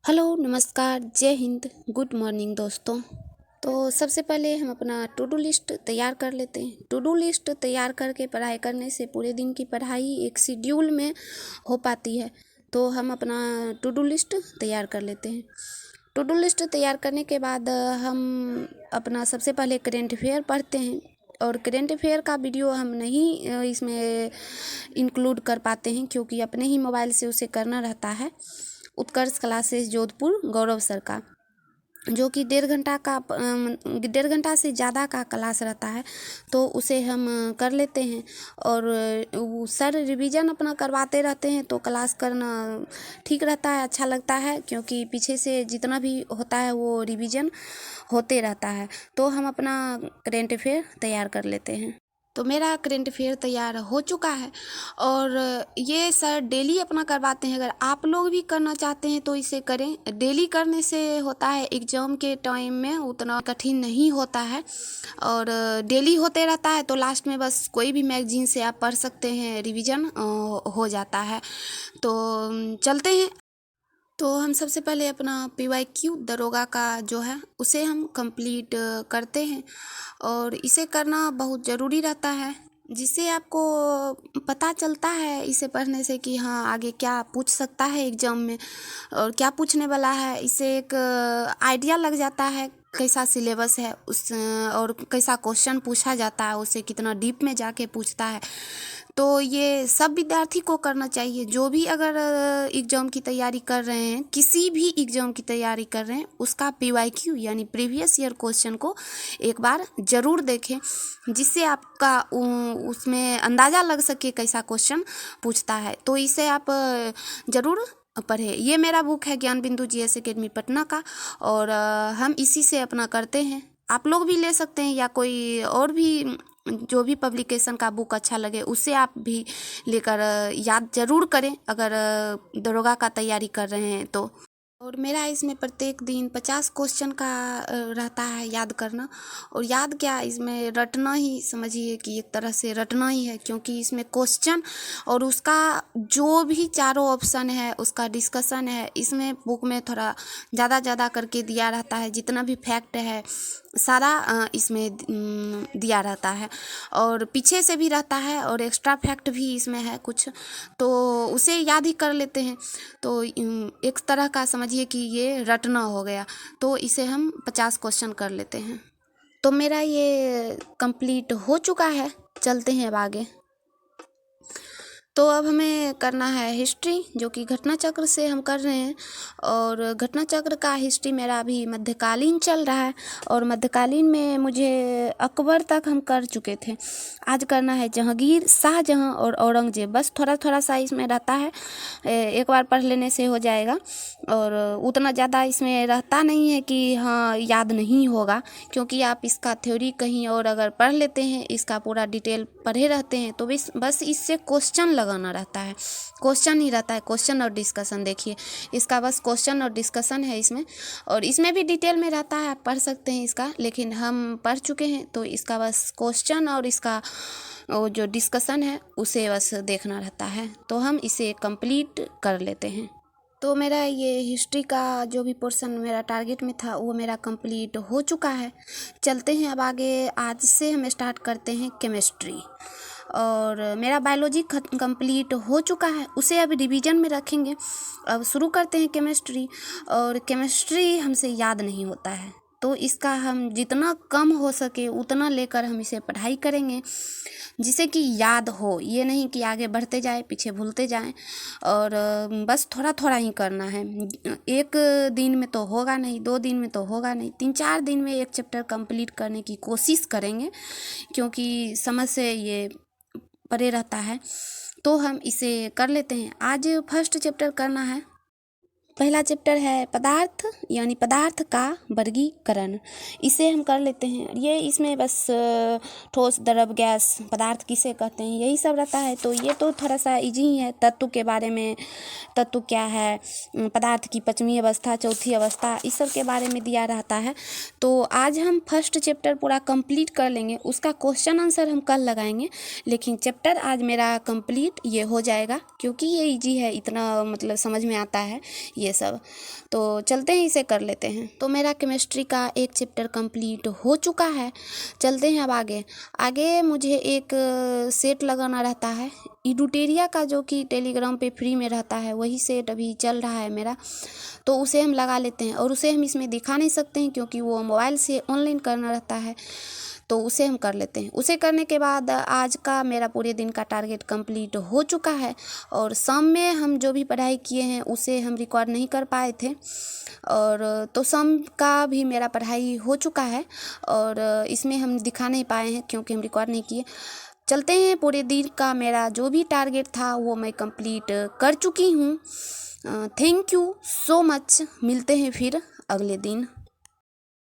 Hello, नमस्कार, जय Hind, good morning दोस्तों। तो सबसे पहले हम अपना टू डू लिस्ट तैयार कर लेते हैं। टू डू लिस्ट तैयार करके पढ़ाई करने से पूरे दिन की पढ़ाई एक शेड्यूल में हो पाती है। तो हम अपना टू डू लिस्ट तैयार कर लेते हैं। टू डू लिस्ट तैयार करने के बाद हम अपना सबसे पहले करेंट अफेयर पढ़ते हैं। और करेंट अफेयर का वीडियो हम नहीं इसमें इंक्लूड कर पाते हैं क्योंकि अपने ही मोबाइल से उसे करना रहता है। उत्कर्ष क्लासेस जोधपुर गौरव सर का, जो कि 1.5 घंटा से ज़्यादा का क्लास रहता है, तो उसे हम कर लेते हैं। और वो सर रिवीजन अपना करवाते रहते हैं, तो क्लास करना ठीक रहता है, अच्छा लगता है, क्योंकि पीछे से जितना भी होता है वो रिवीजन होते रहता है। तो हम अपना करेंट अफेयर तैयार कर लेते हैं। तो मेरा करेंट अफेयर तैयार हो चुका है और ये सर डेली अपना करवाते हैं। अगर आप लोग भी करना चाहते हैं तो इसे करें। डेली करने से होता है एग्ज़ाम के टाइम में उतना कठिन नहीं होता है, और डेली होते रहता है तो लास्ट में बस कोई भी मैगजीन से आप पढ़ सकते हैं, रिवीजन हो जाता है। तो चलते हैं। तो हम सबसे पहले अपना PYQ दरोगा का जो है उसे हम कंप्लीट करते हैं, और इसे करना बहुत ज़रूरी रहता है, जिससे आपको पता चलता है इसे पढ़ने से कि हाँ आगे क्या पूछ सकता है एग्ज़ाम में और क्या पूछने वाला है। इससे एक आइडिया लग जाता है कैसा सिलेबस है उस और कैसा क्वेश्चन पूछा जाता है, उससे कितना डीप में जाके पूछता है। तो ये सब विद्यार्थी को करना चाहिए, जो भी अगर एग्ज़ाम की तैयारी कर रहे हैं, किसी भी एग्ज़ाम की तैयारी कर रहे हैं, उसका PYQ यानी प्रीवियस ईयर क्वेश्चन को एक बार ज़रूर देखें, जिससे आपका उसमें अंदाज़ा लग सके कैसा क्वेश्चन पूछता है। तो इसे आप ज़रूर पढ़े। ये मेरा बुक है ज्ञान बिंदु GS एकेडमी पटना का, और हम इसी से अपना करते हैं। आप लोग भी ले सकते हैं, या कोई और भी जो भी पब्लिकेशन का बुक अच्छा लगे उसे आप भी लेकर याद ज़रूर करें, अगर दरोगा का तैयारी कर रहे हैं तो। और मेरा इसमें प्रत्येक दिन 50 क्वेश्चन का रहता है याद करना। और याद क्या, इसमें रटना ही समझिए कि एक तरह से रटना ही है, क्योंकि इसमें क्वेश्चन और उसका जो भी चारों ऑप्शन है उसका डिस्कशन है। इसमें बुक में थोड़ा ज़्यादा करके दिया रहता है, जितना भी फैक्ट है सारा इसमें दिया रहता है, और पीछे से भी रहता है, और एक्स्ट्रा फैक्ट भी इसमें है कुछ, तो उसे याद ही कर लेते हैं। तो एक तरह का समझिए कि ये रटना हो गया। तो इसे हम 50 क्वेश्चन कर लेते हैं। तो मेरा ये कंप्लीट हो चुका है। चलते हैं अब आगे। तो अब हमें करना है हिस्ट्री, जो कि घटना चक्र से हम कर रहे हैं। और घटना चक्र का हिस्ट्री मेरा अभी मध्यकालीन चल रहा है, और मध्यकालीन में मुझे अकबर तक हम कर चुके थे। आज करना है जहांगीर, शाहजहां और औरंगजेब। बस थोड़ा सा इसमें रहता है, एक बार पढ़ लेने से हो जाएगा, और उतना ज़्यादा इसमें रहता नहीं है कि हाँ याद नहीं होगा, क्योंकि आप इसका थ्योरी कहीं और अगर पढ़ लेते हैं, इसका पूरा डिटेल पढ़े रहते हैं, तो बस इससे क्वेश्चन लगाना रहता है। क्वेश्चन ही रहता है, क्वेश्चन और डिस्कशन। देखिए इसका बस क्वेश्चन और डिस्कशन है इसमें, और इसमें भी डिटेल में रहता है, आप पढ़ सकते हैं इसका, लेकिन हम पढ़ चुके हैं तो इसका बस क्वेश्चन और इसका वो जो डिस्कशन है उसे बस देखना रहता है। तो हम इसे कंप्लीट कर लेते हैं। तो मेरा ये हिस्ट्री का जो भी पोर्शन मेरा टारगेट में था वो मेरा कंप्लीट हो चुका है। चलते हैं अब आगे। आज से हम स्टार्ट करते हैं केमिस्ट्री, और मेरा बायोलॉजी कंप्लीट हो चुका है, उसे अब रिवीजन में रखेंगे। अब शुरू करते हैं केमिस्ट्री। और केमिस्ट्री हमसे याद नहीं होता है, तो इसका हम जितना कम हो सके उतना लेकर हम इसे पढ़ाई करेंगे, जिससे कि याद हो। ये नहीं कि आगे बढ़ते जाए पीछे भूलते जाएं, और बस थोड़ा ही करना है। एक दिन में तो होगा नहीं, 2 दिन में तो होगा नहीं, 3-4 दिन में एक चैप्टर कंप्लीट करने की कोशिश करेंगे, क्योंकि समझ से ये परे रहता है। तो हम इसे कर लेते हैं। आज फर्स्ट चैप्टर करना है। पहला चैप्टर है पदार्थ, यानी पदार्थ का वर्गीकरण। इसे हम कर लेते हैं। ये इसमें बस ठोस, द्रव, गैस, पदार्थ किसे कहते हैं, यही सब रहता है। तो ये तो थोड़ा सा इजी ही है। तत्व के बारे में, तत्व क्या है, पदार्थ की 5वीं अवस्था, 4थी अवस्था, इस सब के बारे में दिया रहता है। तो आज हम फर्स्ट चैप्टर पूरा कंप्लीट कर लेंगे। उसका क्वेश्चन आंसर हम कल लगाएंगे, लेकिन चैप्टर आज मेरा कंप्लीट ये हो जाएगा, क्योंकि ये इजी है, इतना मतलब समझ में आता है ये सब। तो चलते हैं इसे कर लेते हैं। तो मेरा केमिस्ट्री का एक चैप्टर कंप्लीट हो चुका है। चलते हैं अब आगे। आगे मुझे एक सेट लगाना रहता है इडुटेरिया का, जो कि टेलीग्राम पे फ्री में रहता है, वही सेट अभी चल रहा है मेरा। तो उसे हम लगा लेते हैं, और उसे हम इसमें दिखा नहीं सकते हैं क्योंकि वो मोबाइल से ऑनलाइन करना रहता है। तो उसे हम कर लेते हैं। उसे करने के बाद आज का मेरा पूरे दिन का टारगेट कंप्लीट हो चुका है। और शाम में हम जो भी पढ़ाई किए हैं उसे हम रिकॉर्ड नहीं कर पाए थे, और तो शाम का भी मेरा पढ़ाई हो चुका है, और इसमें हम दिखा नहीं पाए हैं क्योंकि हम रिकॉर्ड नहीं किए। चलते हैं, पूरे दिन का मेरा जो भी टारगेट था वो मैं कंप्लीट कर चुकी हूँ। Thank you so much. मिलते हैं फिर अगले दिन।